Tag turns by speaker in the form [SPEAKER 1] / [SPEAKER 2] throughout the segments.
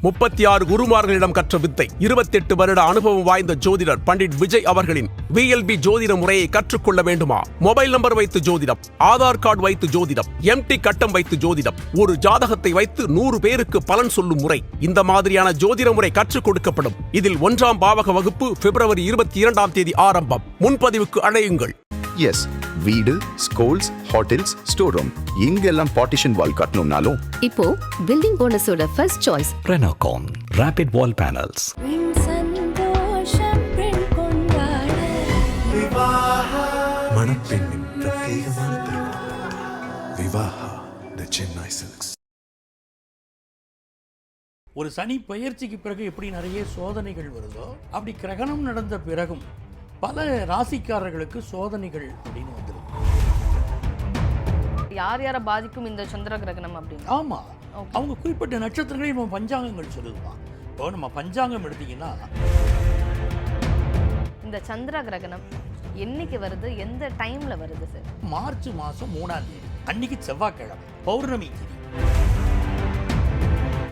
[SPEAKER 1] 36 குருமார்களிடம் கற்ற வித்தை 28 வருட அனுபவம் வாய்ந்த ஜோதிடர் பண்டிட் விஜய் அவர்களின் VLB ஜோதிட முறையை கற்றுக்கொள்ள வேண்டுமா? மொபைல் நம்பர் வைத்து ஜோதிடம், ஆதார் கார்டு வைத்து ஜோதிடம், எம்டி கட்டம் வைத்து ஜோதிடம், ஒரு ஜாதகத்தை வைத்து 100 பேருக்கு பலன் சொல்லும் முறை, இந்த மாதிரியான ஜோதிட முறை கற்றுக் கொடுக்கப்படும். இதில் 1ஆம் பாவக வகுப்பு பிப்ரவரி 22ஆம் தேதி ஆரம்பம். முன்பதிவுக்கு அழையுங்கள்.
[SPEAKER 2] எஸ், வீடு, ஸ்கூல்ஸ், ஹோட்டல்ஸ், ஸ்டோர் ரூம் இங்கெல்லாம் பார்ட்டிஷன் வால் கட்டணும்னாலும்
[SPEAKER 3] இப்போ பில்டிங் ஓனர்ஸோட first choice
[SPEAKER 4] Renocon Rapid Wall Panels.
[SPEAKER 5] மணப்பெண்ணின் பிரத்யேகமான திருமணம் விவாஹா தி சென்னை சில்க்ஸ்.
[SPEAKER 6] ஒரு சனி பெயர்ச்சிக்கு பிறகு எப்படி நிறைய சோதனைகள் வருதோ, அப்படி கிரகணம் நடந்த பிறகும் பல ராசிக்காரர்களுக்கு சோதனைகள் அப்படின்னு வந்துடும்.
[SPEAKER 7] யார் யாரை பாதிக்கும் இந்த சந்திர கிரகணம் அப்படின்னு?
[SPEAKER 6] ஆமா, அவங்க குறிப்பிட்ட நட்சத்திரங்களை நம்ம பஞ்சாங்கங்கள் சொல்லுவான். இப்போ நம்ம பஞ்சாங்கம் எடுத்தீங்கன்னா,
[SPEAKER 7] இந்த சந்திர கிரகணம் என்னைக்கு வருது, எந்த டைம்ல வருது சார்?
[SPEAKER 6] மார்ச் மாசம் 3ஆம் தேதி அன்னைக்கு செவ்வாய்க்கிழமை பௌர்ணமி திதி.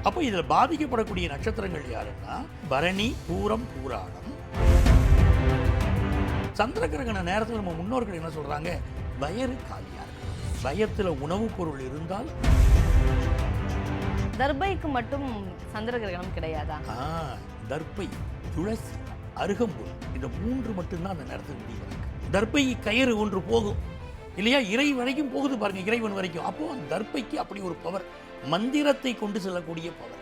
[SPEAKER 6] அப்போ இதுல பாதிக்கப்படக்கூடிய நட்சத்திரங்கள் யாருன்னா பரணி, பூரம், பூராடம். சந்திர கிரகண நேரத்தில் நம்ம முன்னோர்கள் என்ன சொல்றாங்க? வயிறு காலியா இருக்கு, வயத்துல உணவுப் பொருள் இருந்தால்.
[SPEAKER 7] தர்பைக்கு மட்டும் சந்திர கிரகணம் கிடையாதா?
[SPEAKER 6] தர்பை, துளசி, அருகம்புல் இந்த 3 மட்டும்தான் அந்த நேரத்தில் முடிவு. தர்பை கயிறு ஒன்று போகும் இல்லையா, இறை வரைக்கும் போகுது பாருங்க, இறைவன் வரைக்கும். அப்போ அந்த தர்பைக்கு அப்படி ஒரு பவர், மந்திரத்தை கொண்டு செல்லக்கூடிய பவர்.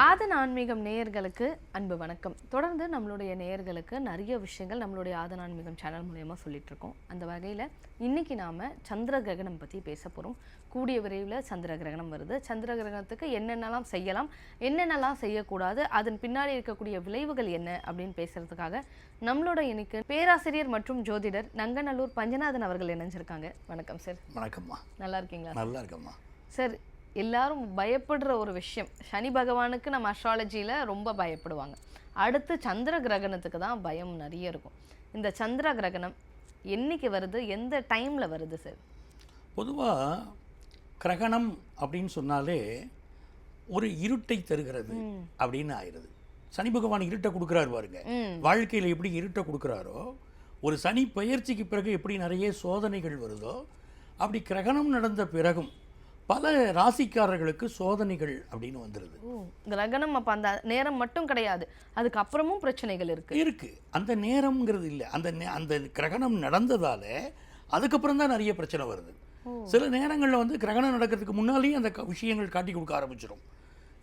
[SPEAKER 7] ஆதன் ஆன்மீகம் நேயர்களுக்கு அன்பு வணக்கம். தொடர்ந்து நம்மளுடைய நேயர்களுக்கு நிறைய விஷயங்கள் நம்மளுடைய ஆதன் ஆன்மீகம் சேனல் மூலயமா சொல்லிட்டு இருக்கோம். அந்த வகையில் இன்னைக்கு நாம சந்திர கிரகணம் பற்றி பேச போகிறோம். கூடிய விரைவில் சந்திர கிரகணம் வருது. சந்திர கிரகணத்துக்கு என்னென்னலாம் செய்யலாம், என்னென்னலாம் செய்யக்கூடாது, அதன் பின்னாடி இருக்கக்கூடிய விளைவுகள் என்ன அப்படின்னு பேசுறதுக்காக நம்மளோட இன்னைக்கு பேராசிரியர் மற்றும் ஜோதிடர் நங்கநல்லூர் பஞ்சநாதன் அவர்கள் இணைஞ்சிருக்காங்க. வணக்கம் சார்.
[SPEAKER 6] வணக்கம்மா.
[SPEAKER 7] நல்லா இருக்கீங்களா?
[SPEAKER 6] நல்லா இருக்கம்மா.
[SPEAKER 7] சார், எல்லாரும் பயப்படுற ஒரு விஷயம், சனி பகவானுக்கு நம்ம அஸ்ட்ராலஜியில் ரொம்ப பயப்படுவாங்க. அடுத்து சந்திர கிரகணத்துக்கு தான் பயம் நிறைய இருக்கும். இந்த சந்திர கிரகணம் என்னைக்கு வருது, எந்த டைமில் வருது சார்?
[SPEAKER 6] பொதுவாக கிரகணம் அப்படின்னு சொன்னாலே ஒரு இருட்டை தருகிறது அப்படின்னு ஆயிடுது. சனி பகவான் இருட்டை கொடுக்குறாரு பாருங்க, வாழ்க்கையில் எப்படி இருட்டை கொடுக்குறாரோ, ஒரு சனி பெயர்ச்சிக்கு பிறகு எப்படி நிறைய சோதனைகள் வருதோ, அப்படி கிரகணம் நடந்த பிறகும் பல ராசிக்காரர்களுக்கு சோதனைகள் அப்படின்னு வந்துடுது.
[SPEAKER 7] கிரகணம் அப்போ அந்த நேரம் மட்டும் கிடையாது, அதுக்கப்புறமும் பிரச்சனைகள் இருக்கு.
[SPEAKER 6] அந்த நேரம்ங்கிறது இல்லை, அந்த கிரகணம் நடந்ததால அதுக்கப்புறம் தான் நிறைய பிரச்சனை வருது. சில நேரங்களில் வந்து கிரகணம் நடக்கிறதுக்கு முன்னாலேயே அந்த விஷயங்கள் காட்டி கொடுக்க ஆரம்பிச்சிடும்.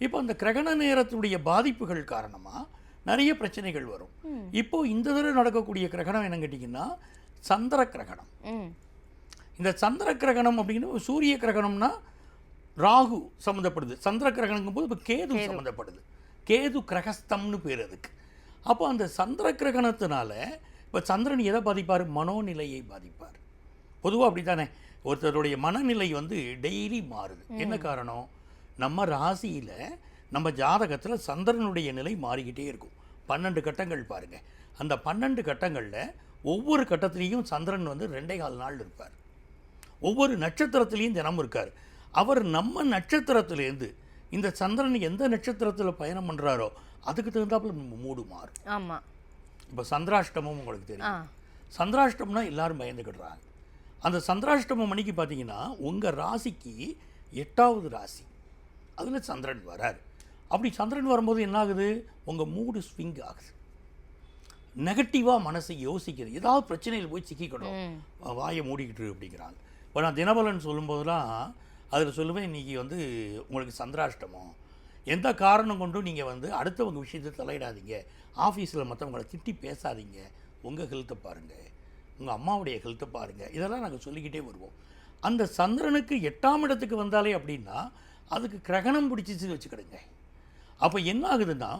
[SPEAKER 6] இப்போ அந்த கிரகண நேரத்துடைய பாதிப்புகள் காரணமாக நிறைய பிரச்சனைகள் வரும். இப்போ இந்த தடவை நடக்கக்கூடிய கிரகணம் என்னன்னு கேட்டிங்கன்னா சந்திர கிரகணம். இந்த சந்திர கிரகணம் அப்படின்னா சூரிய கிரகணம்னா ராகு சம்மந்தப்படுது, சந்திர கிரகணங்கும் போது இப்போ கேது சம்மந்தப்படுது. கேது கிரகஸ்தம்னு பேர் அதுக்கு. அப்போ அந்த சந்திர கிரகணத்தினால இப்போ சந்திரன் எதை பாதிப்பார்? மனோநிலையை பாதிப்பார். பொதுவாக அப்படி தானே, ஒருத்தருடைய மனநிலை வந்து டெய்லி மாறுது. என்ன காரணம்? நம்ம ராசியில் நம்ம ஜாதகத்தில் சந்திரனுடைய நிலை மாறிக்கிட்டே இருக்கும். 12 கட்டங்கள் பாருங்கள். அந்த 12 கட்டங்களில் ஒவ்வொரு கட்டத்திலையும் சந்திரன் வந்து 2.25 நாள் இருப்பார். ஒவ்வொரு நட்சத்திரத்திலையும் தினமும் இருக்கார். அவர் நம்ம நட்சத்திரத்திலேருந்து இந்த சந்திரன் எந்த நட்சத்திரத்தில் பயணம் பண்ணுறாரோ அதுக்கு தகுந்தாப்புல மூடு மாறும்.
[SPEAKER 7] ஆமாம்.
[SPEAKER 6] இப்போ சந்திராஷ்டமம் உங்களுக்கு தெரியும். சந்திராஷ்டமம்னா எல்லாரும் பயந்துக்கிடுறாங்க. அந்த சந்திராஷ்டமம் மணிக்கு பார்த்தீங்கன்னா உங்கள் ராசிக்கு 8வது ராசி, அதில் சந்திரன் வரார். அப்படி சந்திரன் வரும்போது என்ன ஆகுது? உங்கள் மூடு ஸ்விங் ஆகுது. நெகட்டிவாக மனசை யோசிக்கிறது, ஏதாவது பிரச்சனையில் போய் சிக்கிக்கணும், வாயை மூடிக்கிட்டு அப்படிங்கிறாங்க. இப்போ நான் தினபலன் சொல்லும்போதெல்லாம் அதில் சொல்லுவேன், இன்றைக்கி வந்து உங்களுக்கு சந்திராஷ்டமம், எந்த காரணம் கொண்டும் நீங்கள் வந்து அடுத்தவங்க விஷயத்தை தலையிடாதீங்க, ஆஃபீஸில் மற்றவங்களை திட்டி பேசாதீங்க, உங்கள் ஹெல்த்தை பாருங்கள், உங்கள் அம்மாவுடைய ஹெல்த்தை பாருங்கள், இதெல்லாம் நாங்கள் சொல்லிக்கிட்டே வருவோம். அந்த சந்திரனுக்கு 8ஆம் இடத்துக்கு வந்தாலே அப்படின்னா அதுக்கு கிரகணம் பிடிச்சிச்சு வச்சுக்கிடுங்க. அப்போ என்ன ஆகுதுன்னா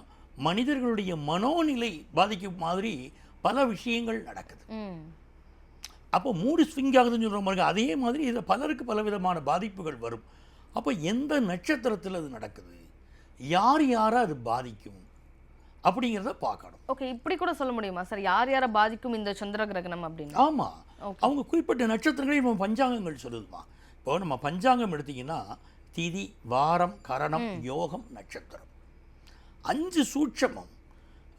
[SPEAKER 6] மனிதர்களுடைய மனோநிலை பாதிக்கும் மாதிரி பல விஷயங்கள் நடக்குது. அப்போ மூடு ஸ்விங் ஆகுதுன்னு சொல்கிற மாதிரி அதே மாதிரி இதில் பலருக்கு பலவிதமான பாதிப்புகள் வரும். அப்போ எந்த நட்சத்திரத்தில் அது நடக்குது, யார் யாரை அது பாதிக்கும் அப்படிங்கிறத பார்க்கணும்.
[SPEAKER 7] ஓகே, இப்படி கூட சொல்ல முடியுமா சார், யார் யாரை பாதிக்கும் இந்த சந்திர கிரகணம் அப்படின்னு?
[SPEAKER 6] ஆமாம், அவங்க குறிப்பிட்ட நட்சத்திரங்களை நம்ம பஞ்சாங்கங்கள் சொல்லுதுமா. இப்போ நம்ம பஞ்சாங்கம் எடுத்திங்கன்னா திதி, வாரம், கரணம், யோகம், நட்சத்திரம். 5 சூட்சமம்.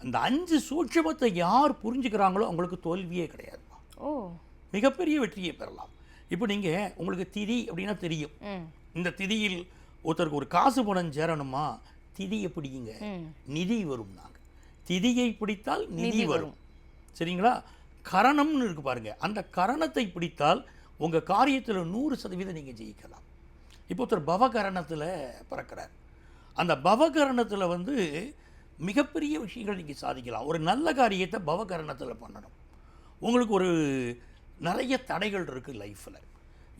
[SPEAKER 6] அந்த 5 சூட்சமத்தை யார் புரிஞ்சுக்கிறாங்களோ அவங்களுக்கு தோல்வியே கிடையாது.
[SPEAKER 7] ஓ,
[SPEAKER 6] மிகப்பெரிய வெற்றியை பெறலாம். இப்போ நீங்கள் உங்களுக்கு திதி அப்படின்னா தெரியும். இந்த திதியில் ஒருத்தருக்கு ஒரு காசு பணம் சேரணுமா, திதியை பிடிங்க, நிதி வரும். நாங்கள் திதியை பிடித்தால் நிதி வரும். சரிங்களா? கரணம்னு இருக்கு பாருங்க, அந்த கரணத்தை பிடித்தால் உங்கள் காரியத்தில் 100% நீங்கள் ஜெயிக்கலாம். இப்போ ஒருத்தர் பவகரணத்தில் பிறக்கிறார். அந்த பவகரணத்தில் வந்து மிகப்பெரிய விஷயங்கள் நீங்கள் சாதிக்கலாம். ஒரு நல்ல காரியத்தை பவகரணத்தில் பண்ணணும். உங்களுக்கு ஒரு நிறைய தடைகள் இருக்குது லைஃப்பில்.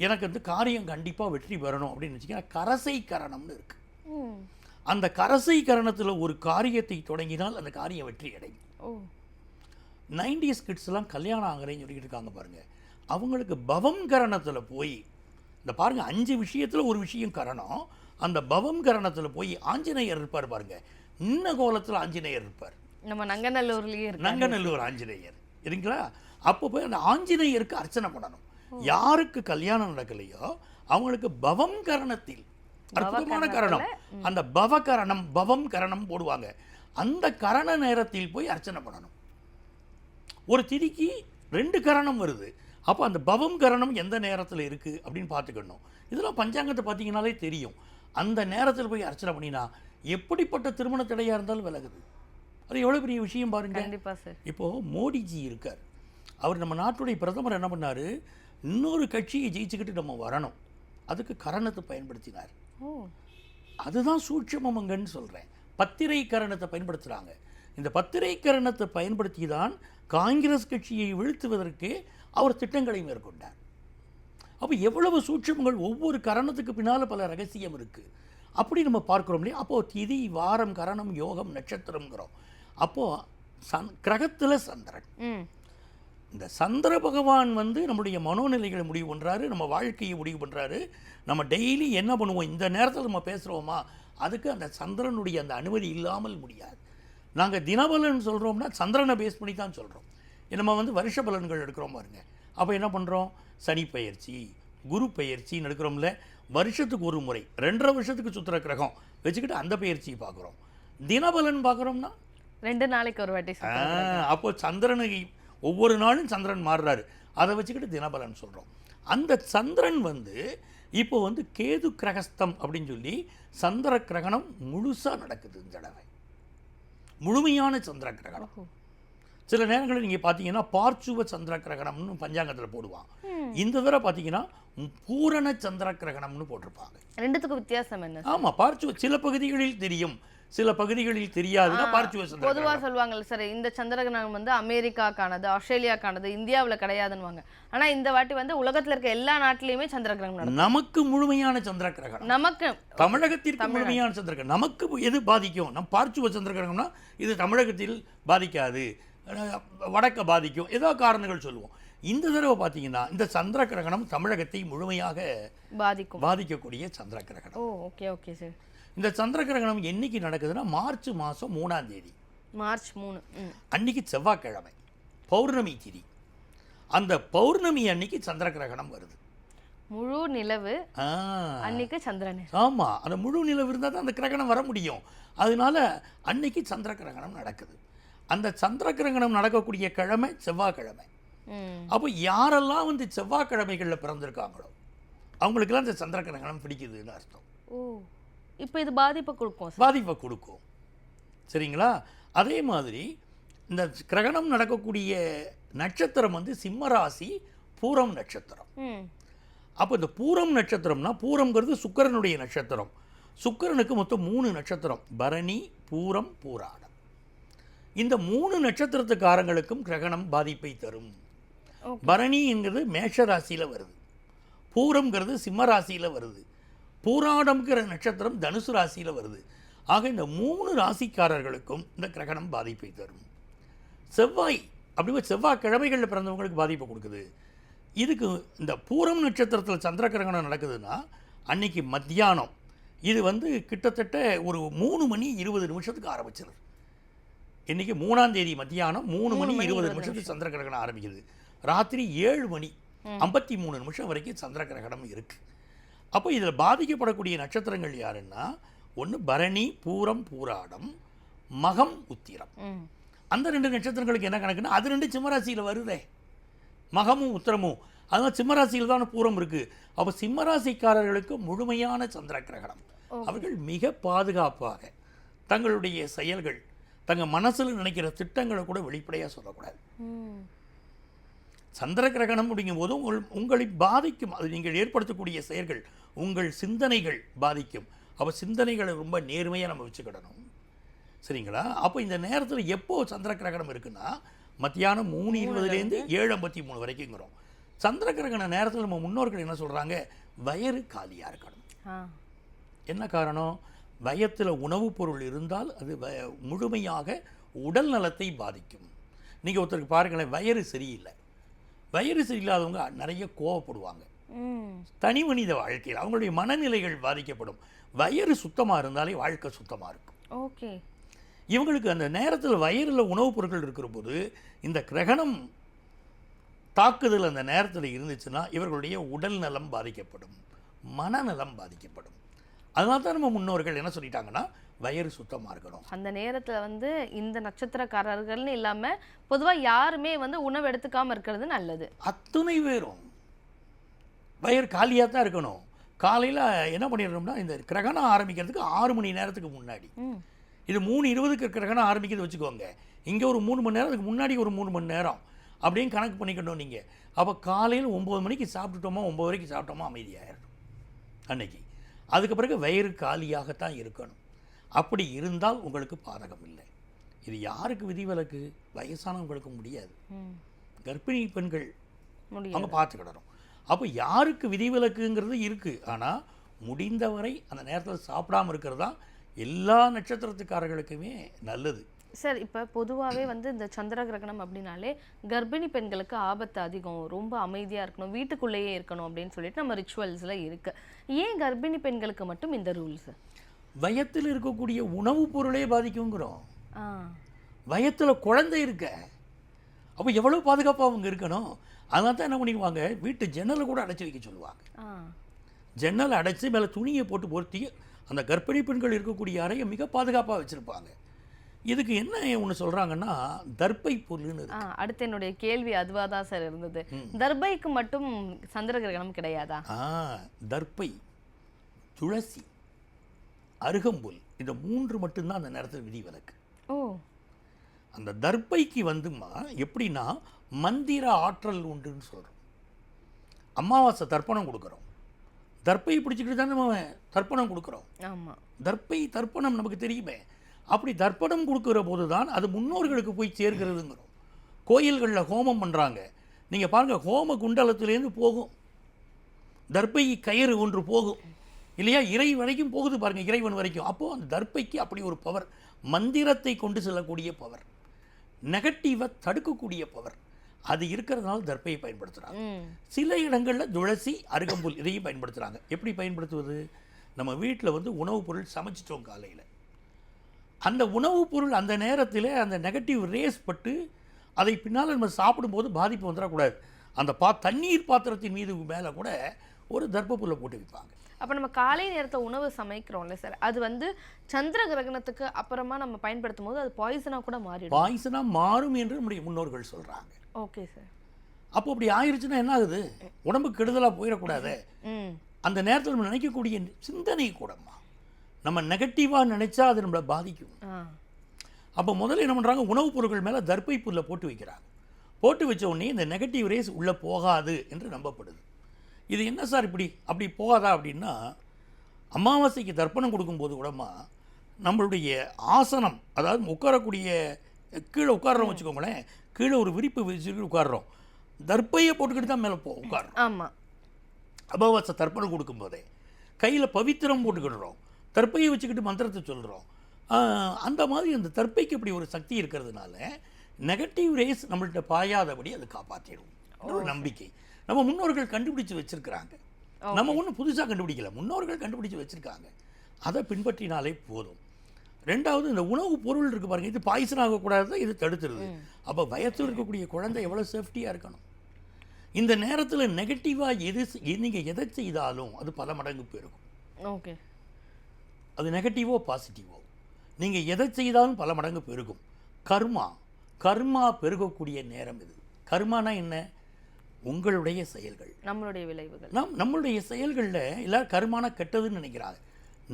[SPEAKER 6] எனக்கு வந்து காரியம் கண்டிப்பாக வெற்றி பெறணும் அப்படின்னு வச்சுக்கோங்க, கரசை கரணம்னு இருக்குது. அந்த கரசை கரணத்தில் ஒரு காரியத்தை தொடங்கினால் அந்த காரியம் வெற்றி அடையும். 90s கிட்ஸ்லாம் கல்யாணம் ஆகிறேன்னு சொல்லிக்கிட்டு இருக்காங்க பாருங்கள், அவங்களுக்கு பவம் கரணத்தில் போய் இந்த பாருங்கள் 5 விஷயத்தில் ஒரு விஷயம் கரணம். அந்த பவம் கரணத்தில் போய் ஆஞ்சநேயர் இருப்பார் பாருங்க, இன்ன கோலத்தில் ஆஞ்சநேயர் இருப்பார்.
[SPEAKER 7] நம்ம நங்கநல்லூர்லேயே இருக்கு
[SPEAKER 6] நங்கநல்லூர் ஆஞ்சநேயர் இல்லைங்களா? அப்போ போய் அந்த ஆஞ்சநேயருக்கு அர்ச்சனை பண்ணணும். யாருக்கு கல்யாணம் நடக்கலையோ அவங்களுக்கு பவம் கரணத்தில், அற்புதமான கரணம், அந்த பவகரணம் பவம் கரணம் போடுவாங்க. அந்த கரண நேரத்தில் போய் அர்ச்சனை பண்ணணும். ஒரு திதிக்கு 2 கரணம் வருது. அப்போ அந்த பவம் கரணம் எந்த நேரத்தில் இருக்குது அப்படின்னு பார்த்துக்கணும். இதெல்லாம் பஞ்சாங்கத்தை பார்த்தீங்கன்னாலே தெரியும். அந்த நேரத்தில் போய் அர்ச்சனை பண்ணினா எப்படிப்பட்ட திருமண தடையாக இருந்தாலும் விலகுது. அது எவ்வளோ பெரிய விஷயம் பாருங்க.
[SPEAKER 7] கண்டிப்பாக சார்.
[SPEAKER 6] இப்போது மோடிஜி இருக்கார். அவர் நம்ம நாட்டுடைய பிரதமர் என்ன பண்ணார், இன்னொரு கட்சியை ஜெயிச்சுக்கிட்டு நம்ம வரணும், அதுக்கு கரணத்தை பயன்படுத்தினார். அதுதான் சூட்சமங்கன்னு சொல்கிறேன். பத்திரை கரணத்தை பயன்படுத்துகிறாங்க. இந்த பத்திரை கரணத்தை பயன்படுத்தி தான் காங்கிரஸ் கட்சியை வீழ்த்துவதற்கு அவர் திட்டங்களை மேற்கொண்டார். அப்போ எவ்வளவு சூட்சமங்கள், ஒவ்வொரு கரணத்துக்கு பின்னால் பல ரகசியம் இருக்குது. அப்படி நம்ம பார்க்குறோம் இல்லையா? அப்போது திதி, வாரம், கரணம், யோகம், நட்சத்திரம்ங்கிறோம். அப்போது கிரகத்தில் சந்திரன், இந்த சந்திர பகவான் வந்து நம்முடைய மனோநிலைகளை முடிவு பண்ணுறாரு, நம்ம வாழ்க்கையை முடிவு பண்ணுறாரு. நம்ம டெய்லி என்ன பண்ணுவோம், இந்த நேரத்தில் நம்ம பேசுகிறோமா, அதுக்கு அந்த சந்திரனுடைய அந்த அனுமதி இல்லாமல் முடியாது. நாங்கள் தினபலன் சொல்கிறோம்னா சந்திரனை பேஸ் பண்ணி தான் சொல்கிறோம். நம்ம வந்து வருஷ பலன்கள் எடுக்கிறோம் பாருங்க. அப்போ என்ன பண்ணுறோம், சனி பெயர்ச்சி, குரு பெயர்ச்சின்னு எடுக்கிறோம்ல, வருஷத்துக்கு ஒரு முறை 2.5 வருஷத்துக்கு சுற்றுற கிரகம் வச்சுக்கிட்டு அந்த பெயர்ச்சியை பார்க்குறோம். தினபலன் பார்க்குறோம்னா
[SPEAKER 7] 2 நாளைக்கு ஒரு வாட்டி.
[SPEAKER 6] அப்போ சந்திரனை ஒவ்வொரு நாளும் சந்திரன் மாறுறாரு, அதை வச்சுக்கிட்டு தினபலன் சொல்கிறோம். அந்த சந்திரன் வந்து இப்போ வந்து கேது கிரகஸ்தம் அப்படின்னு சொல்லி சந்திர கிரகணம் முழுசாக நடக்குது. இந்த தடவை முழுமையான சந்திர கிரகணம். சில நேரங்களில் நீங்கள் பார்த்தீங்கன்னா பார்ச்சுவ சந்திர கிரகணம்னு பஞ்சாங்கத்தில் போடுவான். இந்த தடவை பார்த்தீங்கன்னா பூரண சந்திர கிரகணம்னு போட்டிருப்பாங்க.
[SPEAKER 7] ரெண்டுத்துக்கும் வித்தியாசம் என்ன?
[SPEAKER 6] ஆமாம், பார்ச்சுவ சில பகுதிகளில் தெரியும், சில பகுதிகளில் தெரியாதுன்னா பார்ச்சுவ சந்திர.
[SPEAKER 7] பொதுவாக சொல்லுவாங்கல்ல சார், இந்த சந்திரகிரகணம் வந்து அமெரிக்காக்கானது, ஆஸ்திரேலியாக்கானது, இந்தியாவில் கிடையாதுன்னு. ஆனால் இந்த வாட்டி வந்து உலகத்தில் இருக்க எல்லா நாட்டிலையுமே சந்திரகிரகணம் நடக்கும். நமக்கு
[SPEAKER 6] முழுமையான சந்திர கிரகணம், நமக்கு தமிழகத்திற்கு முழுமையான சந்திர கிரகணம். நமக்கு எது பாதிக்கும், நம் பார்ச்சுவ சந்திர கிரகணம்னா இது தமிழகத்தில் பாதிக்காது, வடக்க பாதிக்கும், ஏதோ காரணங்கள் சொல்லுவோம். இந்த தடவை பார்த்தீங்கன்னா இந்த சந்திர கிரகணம் தமிழகத்தை முழுமையாக பாதிக்கக்கூடிய சந்திர கிரகணம்.
[SPEAKER 7] Okay okay sir.
[SPEAKER 6] இந்த சந்திர கிரகணம் என்னைக்கு நடக்குதுன்னா மார்ச் மாதம் 3ஆம் தேதி,
[SPEAKER 7] மார்ச் 3
[SPEAKER 6] அன்னைக்கு செவ்வாய்க்கிழமை பௌர்ணமி திதி. அந்த பௌர்ணமி அன்னைக்கு சந்திர கிரகணம் வருது.
[SPEAKER 7] முழு நிலவு அன்னைக்கு சந்திரன்.
[SPEAKER 6] ஆமாம், அந்த முழு நிலவு இருந்தால் தான் அந்த கிரகணம் வர முடியும். அதனால அன்னைக்கு சந்திர கிரகணம் நடக்குது. அந்த சந்திர கிரகணம் நடக்கக்கூடிய கிழமை செவ்வாய்க்கிழமை. அப்போ யாரெல்லாம் வந்து செவ்வாய்க்கிழமைகளில் பிறந்திருக்காங்களோ அவங்களுக்கெல்லாம் இந்த சந்திர கிரகணம் பிடிக்குதுன்னு அர்த்தம்.
[SPEAKER 7] இப்போ இது பாதிப்பை
[SPEAKER 6] கொடுக்கும். சரிங்களா? அதே மாதிரி இந்த கிரகணம் நடக்கக்கூடிய நட்சத்திரம் வந்து சிம்மராசி பூரம் நட்சத்திரம். அப்போ இந்த பூரம் நட்சத்திரம்னா, பூரம்ங்கிறது சுக்கிரனுடைய நட்சத்திரம். சுக்கிரனுக்கு மொத்தம் 3 நட்சத்திரம், பரணி, பூரம், பூராடம். இந்த 3 நட்சத்திரத்துக்காரங்களுக்கும் கிரகணம் பாதிப்பை தரும். பரணிங்கிறது மேஷ ராசியில் வருது, பூரம்ங்கிறது சிம்ம ராசியில் வருது, பூராடம்ங்கிற நட்சத்திரம் தனுசு ராசியில் வருது. ஆக இந்த 3 ராசிக்காரர்களுக்கும் இந்த கிரகணம் பாதிப்பை தரும். செவ்வாய் அப்படி செவ்வாய்க்கிழமைகளில் பிறந்தவங்களுக்கு பாதிப்பை கொடுக்குது. இதுக்கு இந்த பூரம் நட்சத்திரத்தில் சந்திர கிரகணம் நடக்குதுன்னா அன்னைக்கு மத்தியானம், இது வந்து கிட்டத்தட்ட ஒரு 3 மணி 20 நிமிஷத்துக்கு ஆரம்பிச்சிருது. இன்றைக்கி 3ஆம் தேதி மத்தியானம் 3 மணி 20 நிமிஷத்துக்கு சந்திர கிரகணம் ஆரம்பிக்குது. ராத்திரி 7 மணி 53 நிமிஷம் வரைக்கும் சந்திர கிரகணம் இருக்குது. அப்போ இதில் பாதிக்கப்படக்கூடிய நட்சத்திரங்கள் யாருன்னா ஒன்று பரணி, பூரம், பூராடம், மகம், உத்திரம். அந்த 2 நட்சத்திரங்களுக்கு என்ன கணக்குன்னா அது 2 சிம்மராசியில் வருதே, மகமும் உத்திரமும். அதனால் சிம்மராசியில் தான் பூரம் இருக்குது. அப்போ சிம்மராசிக்காரர்களுக்கு முழுமையான சந்திர கிரகணம். அவர்கள் மிக பாதுகாப்பாக தங்களுடைய செயல்கள், தங்கள் மனசில் நினைக்கிற திட்டங்களை கூட வெளிப்படையாக சொல்லக்கூடாது. சந்திர கிரகணம் அப்படிங்கும்போது உங்களை பாதிக்கும். அது நீங்கள் ஏற்படுத்தக்கூடிய செயல்கள், உங்கள் சிந்தனைகள் பாதிக்கும். அப்போ சிந்தனைகளை ரொம்ப நேர்மையாக நம்ம வச்சுக்கிடணும், சரிங்களா? அப்போ இந்த நேரத்தில் எப்போ சந்திர கிரகணம் இருக்குன்னா மத்தியானம் 3:20 7:53 வரைக்குங்கிறோம். சந்திர கிரகண நேரத்தில் நம்ம முன்னோர்கள் என்ன சொல்கிறாங்க, வயிறு காலியாக இருக்கணும். என்ன காரணம்? வயத்தில் உணவுப் பொருள் இருந்தால் அது முழுமையாக உடல் நலத்தை பாதிக்கும். நீங்கள் ஒருத்தருக்கு பாருங்களேன், வயிறு சரியில்லை, வயிறு சரியில்லாதவங்க நிறைய கோவப்படுவாங்க. தனி மனித வாழ்க்கையில் அவங்களுடைய மனநிலைகள் பாதிக்கப்படும். வயிறு சுத்தமாக இருந்தாலே வாழ்க்கை சுத்தமாக இருக்கும்.
[SPEAKER 7] ஓகே.
[SPEAKER 6] இவங்களுக்கு அந்த நேரத்தில் வயிறில் உணவுப் பொருட்கள் இருக்கிற போது இந்த கிரகணம் தாக்குதல் அந்த நேரத்தில் இருந்துச்சுன்னா இவர்களுடைய உடல் நலம் பாதிக்கப்படும், மனநலம் பாதிக்கப்படும். அதனால தான் நம்ம முன்னோர்கள் என்ன சொல்லிட்டாங்கன்னா வயிறு சுத்தமாக இருக்கணும்.
[SPEAKER 7] அந்த நேரத்தில் இந்த நட்சத்திரக்காரர்கள்னு இல்லாமல் பொதுவாக யாருமே உணவு எடுத்துக்காமல் இருக்கிறது நல்லது.
[SPEAKER 6] அத்துணை பேரும் வயிறு காலியாக தான் இருக்கணும். காலையில் என்ன பண்ணிடணும்னா இந்த கிரகணம் ஆரம்பிக்கிறதுக்கு 6 மணி நேரத்துக்கு முன்னாடி, இது 3:20க்கு கிரகணம் ஆரம்பிக்கிறது வச்சுக்கோங்க, இங்கே ஒரு 3 மணி நேரத்துக்கு முன்னாடி ஒரு 3 மணி நேரம் அப்படின்னு கணக்கு பண்ணிக்கணும் நீங்கள். அப்போ காலையில் 9 மணிக்கு சாப்பிட்டுட்டோமா 9 வரைக்கும் சாப்பிட்டோமா அமைதியாகிடணும் அன்னைக்கு. அதுக்கு பிறகு வயிறு காலியாகத்தான் இருக்கணும். அப்படி இருந்தால் உங்களுக்கு பாதகம் இல்லை. இது யாருக்கு விதிவிலக்கு? வயசானவங்களுக்கு முடியாது, கர்ப்பிணி பெண்கள் அவங்க பார்த்துக்கிடணும். அப்போ யாருக்கு விதிவிலக்குங்கிறது இருக்குது. ஆனால் முடிந்தவரை அந்த நேரத்தில் சாப்பிடாமல் இருக்கிறது தான் எல்லா நட்சத்திரத்துக்காரர்களுக்குமே நல்லது.
[SPEAKER 7] சார், இப்போ பொதுவாகவே இந்த சந்திர கிரகணம் அப்படின்னாலே கர்ப்பிணி பெண்களுக்கு ஆபத்து அதிகம், ரொம்ப அமைதியாக இருக்கணும், வீட்டுக்குள்ளேயே இருக்கணும் அப்படின்னு சொல்லிட்டு நம்ம ரிச்சுவல்ஸில் இருக்குது. ஏன் கர்ப்பிணி பெண்களுக்கு மட்டும் இந்த ரூல்ஸ்?
[SPEAKER 6] வயத்தில் இருக்கக்கூடிய உணவுப் பொருளே பாதிக்குங்கிறோம். வயத்தில் குழந்தை இருக்க, அப்போ எவ்வளோ பாதுகாப்பாக அவங்க இருக்கணும். அதனால தான் என்ன பண்ணிடுவாங்க, வீட்டு ஜன்னலை கூட அடைச்சி வைக்க சொல்லுவாங்க. ஜன்னலை அடைச்சி மேலே துணியை போட்டு பொருத்தி அந்த கர்ப்பிணி பெண்கள் இருக்கக்கூடிய அறையை மிக பாதுகாப்பாக வச்சுருப்பாங்க. இதுக்கு என்ன ஒன்று சொல்கிறாங்கன்னா தர்பை புல்லுன்னு.
[SPEAKER 7] அடுத்து என்னுடைய கேள்வி அதுவாக தான் சார் இருந்தது. தர்பைக்கு மட்டும் சந்திர கிரகணம் கிடையாதா?
[SPEAKER 6] தர்பை, துளசி, அருகம்புல், இந்த 3 மட்டும்தான் அந்த நேரத்தில் விதிவிலக்கு. அந்த தர்பைக்கு எப்படின்னா மந்திர ஆற்றல் உண்டுன்னு சொல்கிறோம். அமாவாசை தர்ப்பணம் கொடுக்குறோம், தர்பை பிடிச்சிக்கிட்டு தான் நம்ம தர்ப்பணம் கொடுக்குறோம்.
[SPEAKER 7] ஆமாம்,
[SPEAKER 6] தர்பை தர்ப்பணம் நமக்கு தெரியுமே. அப்படி தர்ப்பணம் கொடுக்குற போது தான் அது முன்னோர்களுக்கு போய் சேர்க்கிறதுங்கிறோம். கோயில்களில் ஹோமம் பண்ணுறாங்க, நீங்கள் பாருங்கள், ஹோம குண்டலத்துலேருந்து போகும் தர்பை கயிறு ஒன்று போகும் இல்லையா, இறை வரைக்கும் போகுது பாருங்கள், இறைவன் வரைக்கும். அப்போது அந்த தர்பைக்கு அப்படி ஒரு பவர், மந்திரத்தை கொண்டு செல்லக்கூடிய பவர், நெகட்டிவை தடுக்கக்கூடிய பவர் அது இருக்கிறதுனால தர்பையை பயன்படுத்துகிறாங்க. சில இடங்களில் துளசி, அருகம்புல் இதையும் பயன்படுத்துகிறாங்க. எப்படி பயன்படுத்துவது? நம்ம வீட்டில் உணவுப் பொருள் சமைச்சிட்டோம் காலையில், அந்த உணவுப் பொருள் அந்த நேரத்தில் அந்த நெகட்டிவ் ரேஸ் பட்டு அதை பின்னால் நம்ம சாப்பிடும்போது பாதிப்பு வந்துடக்கூடாது. அந்த தண்ணீர் பாத்திரத்தின் மீது மேலே கூட ஒரு தர்ப்பப்புல்லை போட்டு வைப்பாங்க.
[SPEAKER 7] அப்போ நம்ம காலை நேரத்தில் உணவு சமைக்கிறோம்ல சார், அது சந்திர கிரகணத்துக்கு அப்புறமா நம்ம பயன்படுத்தும் போது அது பாய்சனாக கூட மாறிடும்.
[SPEAKER 6] பாய்சனாக மாறும் என்று நம்முடைய முன்னோர்கள் சொல்கிறாங்க.
[SPEAKER 7] Okay sir.
[SPEAKER 6] அப்போ அப்படி ஆயிடுச்சுன்னா என்ன ஆகுது? உடம்புக்கு கெடுதலாக போயிடக்கூடாது. அந்த நேரத்தில் நம்ம நினைக்கக்கூடிய சிந்தனை கூடமா நம்ம நெகட்டிவாக நினைச்சா அது நம்மளை பாதிக்கும். அப்போ முதல்ல என்ன பண்ணுறாங்க, உணவுப் பொருட்கள் மேலே தர்பை புல்லை போட்டு வைக்கிறாங்க. போட்டு வச்ச உடனே இந்த நெகட்டிவ் ரேஸ் உள்ளே போகாது என்று நம்பப்படுது. இது என்ன சார் இப்படி அப்படி போகாதா அப்படின்னா, அமாவாசைக்கு தர்ப்பணம் கொடுக்கும்போது கூடமா நம்மளுடைய ஆசனம், அதாவது உட்காரக்கூடிய கீழே உட்கார்றோம் வச்சுக்கோங்களேன், கீழே ஒரு விரிப்பு வச்சுக்கிட்டு உட்காடுறோம், தர்பையை போட்டுக்கிட்டு தான் மேலே உட்காடுறோம்.
[SPEAKER 7] ஆமாம்,
[SPEAKER 6] அமாவாசை தர்ப்பணம் கொடுக்கும்போதே கையில் பவித்திரம் போட்டுக்கிடுறோம், தர்பையை வச்சுக்கிட்டு மந்திரத்தை சொல்கிறோம். அந்த மாதிரி அந்த தர்பைக்கு இப்படி ஒரு சக்தி இருக்கிறதுனால நெகட்டிவ் ரேஸ் நம்மள்கிட்ட பாயாதபடி அது காப்பாற்றிடும் ஒரு நம்பிக்கை நம்ம முன்னோர்கள் கண்டுபிடிச்சு வச்சுருக்கிறாங்க. நம்ம ஒன்றும் புதுசாக கண்டுபிடிக்கல, முன்னோர்கள் கண்டுபிடிச்சு வச்சுருக்காங்க. அதை பின்பற்றினாலே போதும். ரெண்டாவது, இந்த உணவு பொருள் இருக்குது பாருங்கள், இது பாய்சன் ஆகக்கூடாது, இது தடுத்துருது. அப்போ வயத்தில் இருக்கக்கூடிய குழந்தை எவ்வளோ சேஃப்டியாக இருக்கணும். இந்த நேரத்தில் நெகட்டிவாக நீங்கள் எதை செய்தாலும் அது பல மடங்கு பெருகும்.
[SPEAKER 7] ஓகே.
[SPEAKER 6] அது நெகட்டிவோ பாசிட்டிவோ நீங்கள் எதை செய்தாலும் பல மடங்கு பெருகும். கர்மா பெருகக்கூடிய நேரம் இது. கர்மானா என்ன? உங்களுடைய செயல்கள்,
[SPEAKER 7] நம்மளுடைய விளைவுகள்.
[SPEAKER 6] நம்மளுடைய செயல்களில் எல்லாரும் கர்மானா கெட்டதுன்னு நினைக்கிறாங்க.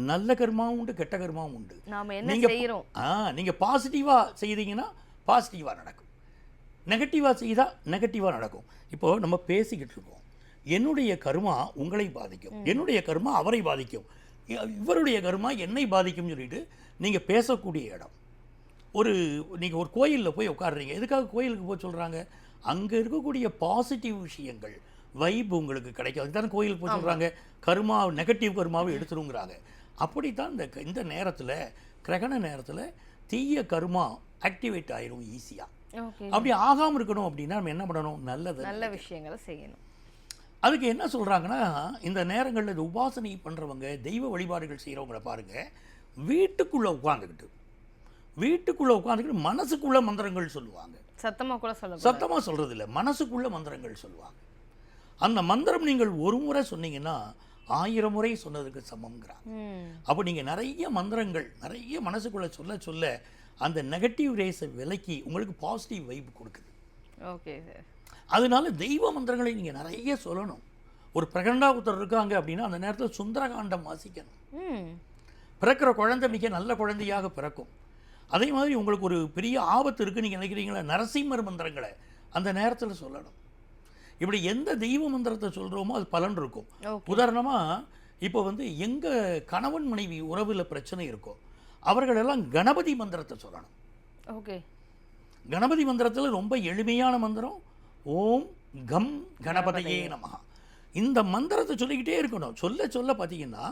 [SPEAKER 6] நல்ல கர்மாவும் உண்டு, கெட்ட கர்மாவும் உண்டு.
[SPEAKER 7] நாம என்ன செய்கிறோம்,
[SPEAKER 6] நீங்கள் பாசிட்டிவாக செய்தீங்கன்னா பாசிட்டிவாக நடக்கும், நெகட்டிவாக செய்தால் நெகட்டிவாக நடக்கும். இப்போது நம்ம பேசிக்கிட்டு இருக்கோம், என்னுடைய கர்மா உங்களை பாதிக்கும், என்னுடைய கர்மா அவரை பாதிக்கும், இவருடைய கர்மா என்னை பாதிக்கும்னு சொல்லிட்டு நீங்கள் பேசக்கூடிய இடம். நீங்கள் ஒரு கோயிலில் போய் உட்காடுறீங்க. எதுக்காக கோயிலுக்கு போய் சொல்கிறாங்க? அங்கே இருக்கக்கூடிய பாசிட்டிவ் விஷயங்கள், வைப் உங்களுக்கு கிடைக்கும். அதுக்கு தானே கோயிலுக்கு போய் சொல்கிறாங்க, கர்மா நெகட்டிவ் கர்மாவை எடுத்துருங்கிறாங்க. அப்படித்தான் இந்த நேரத்தில், கிரகண நேரத்தில் தீய கர்மா ஆக்டிவேட் ஆயிரும் ஈஸியாக. அப்படி ஆகாமல் இருக்கணும் அப்படின்னா நம்ம என்ன பண்ணணும்? நல்ல விஷயங்களை செய்யணும். அதுக்கு என்ன சொல்கிறாங்கன்னா, இந்த நேரங்களில் இந்த உபாசனை பண்ணுறவங்க, தெய்வ வழிபாடுகள் செய்கிறவங்கள பாருங்கள், வீட்டுக்குள்ளே உட்காந்துக்கிட்டு மனசுக்குள்ள மந்திரங்கள் சொல்லுவாங்க. சத்தமாக சொல்கிறது இல்லை, மனசுக்குள்ள மந்திரங்கள் சொல்லுவாங்க. அந்த மந்திரம் நீங்கள் ஒரு முறை சொன்னீங்கன்னா 1000 முறை சொன்னதுக்கு சமம்ங்கிறாங்க. அப்போ நீங்கள் நிறைய மந்திரங்கள் நிறைய மனசுக்குள்ள சொல்ல அந்த நெகட்டிவ் ரேஸை விலக்கி உங்களுக்கு பாசிட்டிவ் வைப் கொடுக்குது.
[SPEAKER 7] Okay sir.
[SPEAKER 6] அதனால தெய்வ மந்திரங்களை நீங்கள் நிறைய சொல்லணும். ஒரு பிரகண்டாவுத்தர் இருக்காங்க அப்படின்னா அந்த நேரத்தில் சுந்தரகாண்டம் வாசிக்கணும். பிறக்கிற குழந்தை மிக நல்ல குழந்தையாக பிறக்கும். அதே மாதிரி உங்களுக்கு ஒரு பெரிய ஆபத்து இருக்குது நீங்கள் நினைக்கிறீங்களா, நரசிம்மர் மந்திரங்களை அந்த நேரத்தில் சொல்லணும். இப்படி எந்த தெய்வ மந்திரத்தை சொல்கிறோமோ அது பலன் இருக்கும். உதாரணமாக இப்போ எங்கள் கணவன் மனைவி உறவில் பிரச்சனை இருக்கும், அவர்களெல்லாம் கணபதி மந்திரத்தை சொல்லணும்.
[SPEAKER 7] ஓகே.
[SPEAKER 6] கணபதி மந்திரத்தில் ரொம்ப எளிமையான மந்திரம், ஓம் கம் கணபதியே நமஹ. இந்த மந்திரத்தை சொல்லிக்கிட்டே இருக்கணும். சொல்ல பார்த்தீங்கன்னா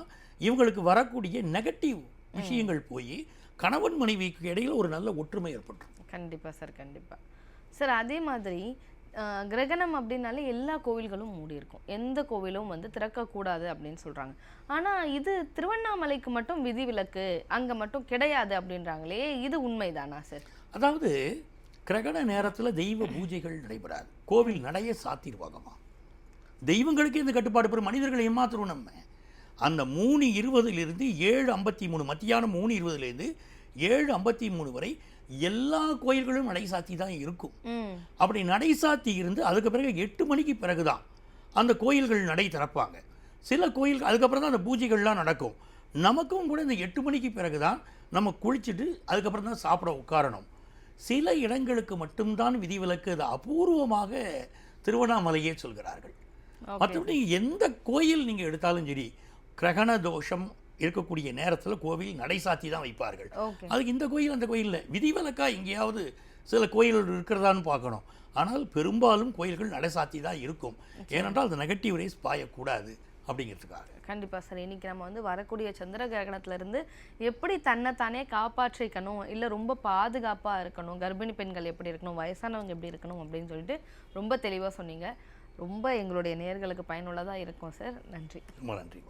[SPEAKER 6] இவங்களுக்கு வரக்கூடிய நெகட்டிவ் விஷயங்கள் போய் கணவன் மனைவிக்கு இடையில் ஒரு நல்ல ஒற்றுமை ஏற்பட்டுரும்.
[SPEAKER 7] கண்டிப்பாக சார், கண்டிப்பாக சார். அதே மாதிரி கிரகணம் அப்படின்னாலே எல்லா கோவில்களும் மூடி இருக்கும், எந்த கோவிலும் திறக்கக்கூடாது அப்படின்னு சொல்கிறாங்க. ஆனால் இது திருவண்ணாமலைக்கு மட்டும் விதிவிலக்கு, அங்கே மட்டும் கிடையாது அப்படின்றாங்களே, இது உண்மைதானா சார்?
[SPEAKER 6] அதாவது கிரகண நேரத்தில் தெய்வ பூஜைகள் நடைபெறாது, கோவில் நடைய சாத்திடுவாங்கம்மா. தெய்வங்களுக்கே இந்த கட்டுப்பாடு பெறும், மனிதர்களை ஏமாத்துறோம் நம்ம. அந்த 3:20 7:53 மத்தியானம் 3:20 7:53 வரை எல்லா கோயில்களும் நடை சாத்தி தான் இருக்கும். அப்படி நடை சாத்தி இருந்து அதுக்கு பிறகு 8 மணிக்கு பிறகுதான் அந்த கோயில்கள் நடை திறப்பாங்க. சில கோயில்கள் அதுக்கப்புறம் தான் அந்த பூஜைகள்லாம் நடக்கும். நமக்கும் கூட இந்த 8 மணிக்கு பிறகுதான் நம்ம குளிச்சுட்டு அதுக்கப்புறம் தான் சாப்பிட உட்காரணும். சில இடங்களுக்கு மட்டும்தான் விதிவிலக்கு, அது அபூர்வமாக திருவண்ணாமலையே சொல்கிறார்கள். மற்றபடி எந்த கோயில் நீங்கள் எடுத்தாலும் சரி, கிரகண தோஷம் இருக்கக்கூடிய நேரத்தில் கோவில் நடை சாத்தி தான் வைப்பார்கள். அதுக்கு இந்த கோயில் அந்த கோயிலில் விதிவிலக்கா எங்கேயாவது சில கோயில்கள் இருக்கிறதான்னு பார்க்கணும். ஆனால் பெரும்பாலும் கோயில்கள் நடை சாத்தி தான் இருக்கும். ஏனென்றால் அது நெகட்டிவ் ரேஸ் பாயக்கூடாது அப்படிங்கிறதுக்காக.
[SPEAKER 7] கண்டிப்பாக சார். இன்றைக்கி நம்ம வரக்கூடிய சந்திர கிரகணத்துலேருந்து எப்படி தன்னைத்தானே காப்பாற்றிக்கணும், இல்லை ரொம்ப பாதுகாப்பாக இருக்கணும், கர்ப்பிணி பெண்கள் எப்படி இருக்கணும், வயசானவங்க எப்படி இருக்கணும் அப்படின்னு சொல்லிட்டு ரொம்ப தெளிவாக சொன்னீங்க. ரொம்ப எங்களுடைய நேயர்களுக்கு பயனுள்ளதாக இருக்கும் சார். நன்றி.
[SPEAKER 6] ரொம்ப நன்றி.